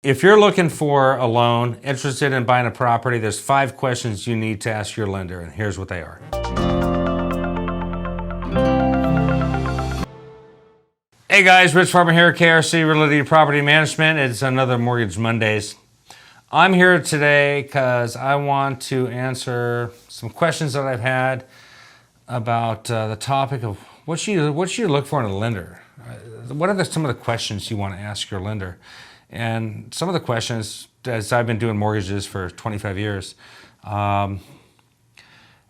If you're looking for a loan, interested in buying a property, there's 5 questions you need to ask your lender, and here's what they are. Hey guys, Rich Farmer here, KRC Realty Property Management. It's another Mortgage Mondays. I'm here today because I want to answer some questions that I've had about the topic of what you look for in a lender. What are some of the questions you want to ask your lender? And some of the questions, as I've been doing mortgages for 25 years,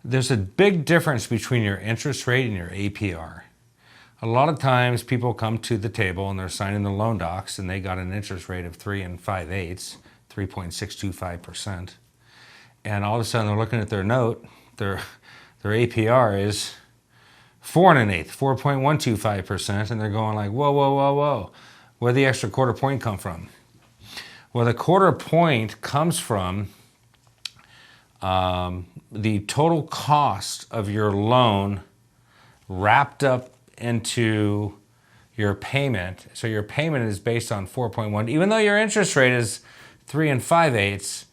there's a big difference between your interest rate and your APR. A lot of times people come to the table and they're signing the loan docs and they got an interest rate of 3 5/8, 3.625%. And all of a sudden they're looking at their note, their APR is 4 1/8, 4.125%, and they're going like, whoa, whoa, whoa, whoa. Where'd the extra quarter point come from? Well, the quarter point comes from the total cost of your loan wrapped up into your payment. So your payment is based on 4.1, even though your interest rate is 3 5/8,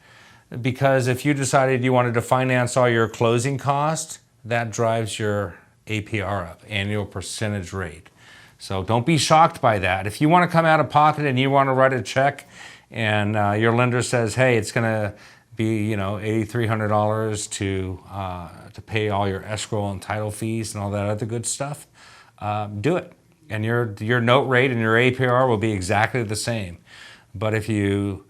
because if you decided you wanted to finance all your closing costs, that drives your APR up, annual percentage rate. So don't be shocked by that. If you want to come out of pocket and you want to write a check and your lender says, hey, it's going to be $8,300 to pay all your escrow and title fees and all that other good stuff, do it. And your note rate and your APR will be exactly the same. But if you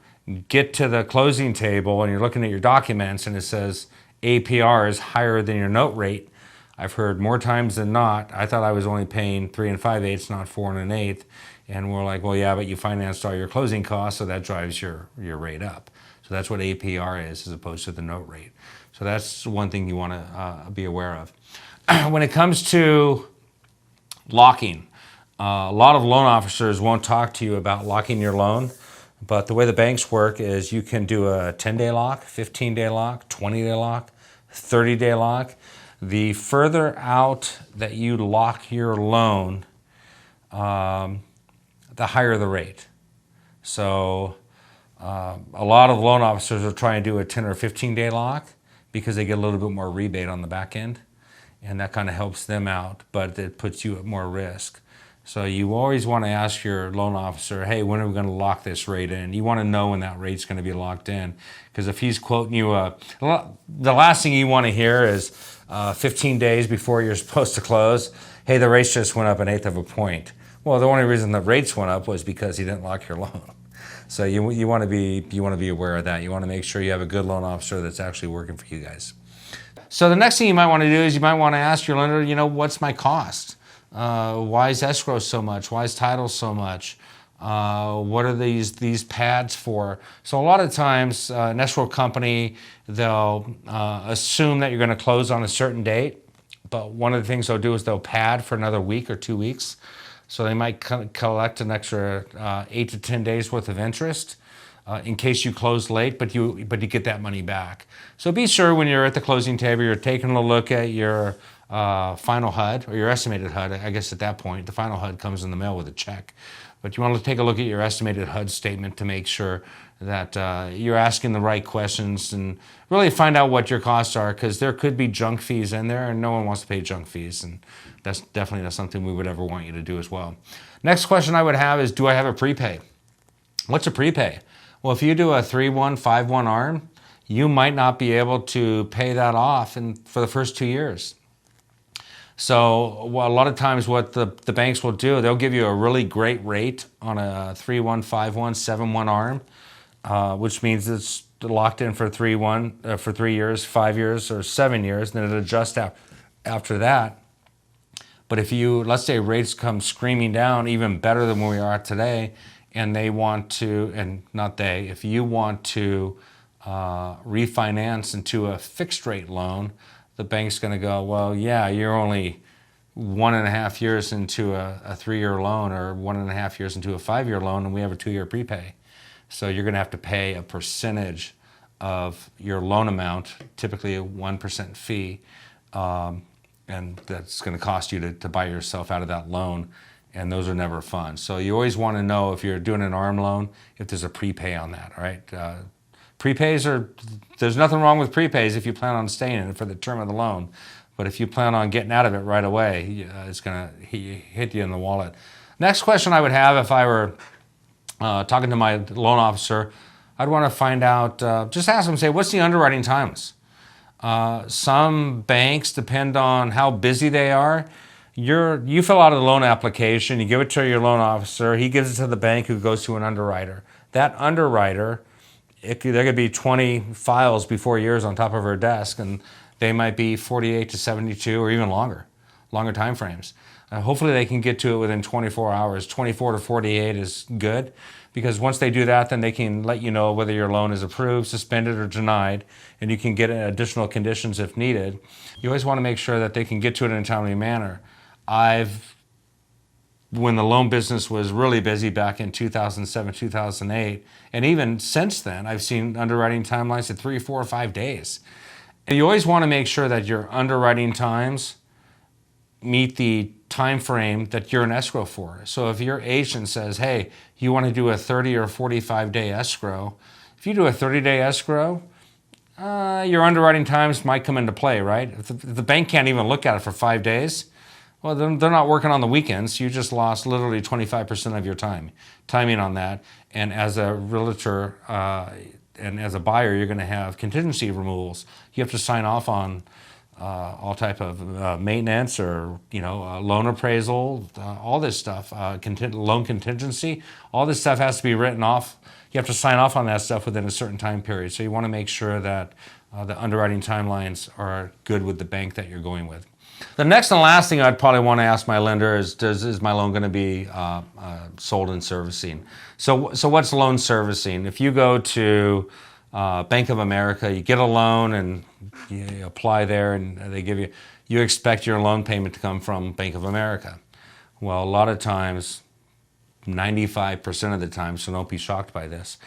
get to the closing table and you're looking at your documents and it says APR is higher than your note rate, I've heard more times than not, I thought I was only paying 3 5/8, not 4 1/8. And we're like, well, yeah, but you financed all your closing costs, so that drives your rate up. So that's what APR is as opposed to the note rate. So that's one thing you want to be aware of. When it comes to locking, a lot of loan officers won't talk to you about locking your loan, but the way the banks work is you can do a 10-day lock, 15-day lock, 20-day lock, 30-day lock. The further out that you lock your loan, the higher the rate. So a lot of loan officers are trying to do a 10 or 15-day lock because they get a little bit more rebate on the back end, and that kind of helps them out, but it puts you at more risk. So you always want to ask your loan officer, hey, when are we going to lock this rate in? You want to know when that rate's going to be locked in, because if he's quoting you, the last thing you want to hear is 15 days before you're supposed to close, hey, the rates just went up 1/8 of a point. Well, the only reason the rates went up was because he didn't lock your loan. So you want to be aware of that. You want to make sure you have a good loan officer that's actually working for you guys. So the next thing you might want to do is you might want to ask your lender, what's my cost? Why is escrow so much? Why is title so much? What are these pads for? So a lot of times an escrow company, they'll assume that you're going to close on a certain date, but one of the things they'll do is they'll pad for another week or 2 weeks. So they might collect an extra 8 to 10 days worth of interest in case you close late, but you get that money back. So be sure when you're at the closing table, you're taking a look at your final HUD, or your estimated HUD. I guess at that point, the final HUD comes in the mail with a check. But you want to take a look at your estimated HUD statement to make sure that you're asking the right questions and really find out what your costs are, because there could be junk fees in there and no one wants to pay junk fees, and that's definitely not something we would ever want you to do as well. Next question I would have is, do I have a prepay? What's a prepay? Well, if you do a 3-1, 5-1 ARM, you might not be able to pay that off for the first 2 years. So a lot of times what the banks will do, they'll give you a really great rate on a 3-1, 5-1, 7-1 ARM, which means it's locked in for 3-1 for 3 years, 5 years, or 7 years, and then it adjusts after that. But if let's say rates come screaming down even better than where we are today, and they want to, and not they, if you want to refinance into a fixed rate loan, the bank's going to go, well, yeah, you're only 1.5 years into a 3-year loan, or 1.5 years into a 5-year loan, and we have a 2-year prepay. So you're going to have to pay a percentage of your loan amount, typically a 1% fee, and that's going to cost you to buy yourself out of that loan. and those are never fun. So you always want to know if you're doing an ARM loan, if there's a prepay on that, all right? There's nothing wrong with prepays if you plan on staying in it for the term of the loan. But if you plan on getting out of it right away, it's going to hit you in the wallet. Next question I would have if I were talking to my loan officer, I'd want to find out, just ask them, say, what's the underwriting times? Some banks depend on how busy they are. You fill out a loan application, you give it to your loan officer, he gives it to the bank who goes to an underwriter. That underwriter, there could be 20 files before yours on top of her desk, and they might be 48 to 72 or even longer time frames. Hopefully they can get to it within 24 hours. 24 to 48 is good, because once they do that, then they can let you know whether your loan is approved, suspended, or denied, and you can get additional conditions if needed. You always want to make sure that they can get to it in a timely manner. When the loan business was really busy back in 2007, 2008, and even since then, I've seen underwriting timelines at 3, 4, or 5 days. And you always want to make sure that your underwriting times meet the time frame that you're in escrow for. So if your agent says, hey, you want to do a 30 or 45-day escrow, if you do a 30-day escrow, your underwriting times might come into play, right? If the bank can't even look at it for 5 days, well, they're not working on the weekends. You just lost literally 25% of your timing on that. And as a realtor and as a buyer, you're going to have contingency removals. You have to sign off on all type of maintenance or loan appraisal, all this stuff, loan contingency. All this stuff has to be written off. You have to sign off on that stuff within a certain time period. So you want to make sure that the underwriting timelines are good with the bank that you're going with. The next and last thing I'd probably want to ask my lender is my loan going to be sold in servicing? So what's loan servicing? If you go to Bank of America, you get a loan and you apply there and they give you expect your loan payment to come from Bank of America. Well, a lot of times, 95% of the time, so don't be shocked by this,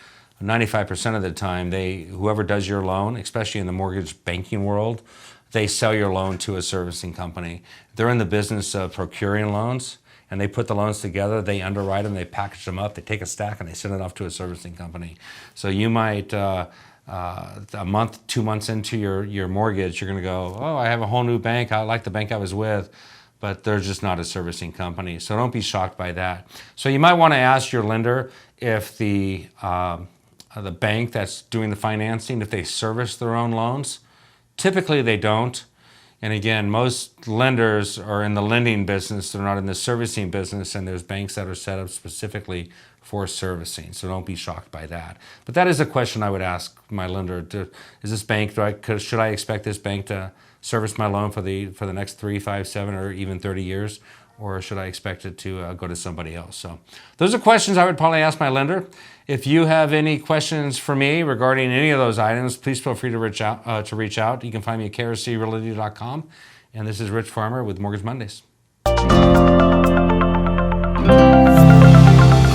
95% of the time, whoever does your loan, especially in the mortgage banking world, they sell your loan to a servicing company. They're in the business of procuring loans, and they put the loans together, they underwrite them, they package them up, they take a stack, and they send it off to a servicing company. So you might, a month, 2 months into your mortgage, you're going to go, oh, I have a whole new bank. I like the bank I was with, but they're just not a servicing company. So don't be shocked by that. So you might want to ask your lender if the bank that's doing the financing, if they service their own loans. Typically they don't. And again, most lenders are in the lending business, they're not in the servicing business, and there's banks that are set up specifically for servicing. So don't be shocked by that. But that is a question I would ask my lender. Is this bank, should I expect this bank to service my loan for the next 3, 5, 7, or even 30 years? Or should I expect it to go to somebody else? So those are questions I would probably ask my lender. If you have any questions for me regarding any of those items, please feel free to reach out. You can find me at krcrealty.com. And this is Rich Farmer with Mortgage Mondays.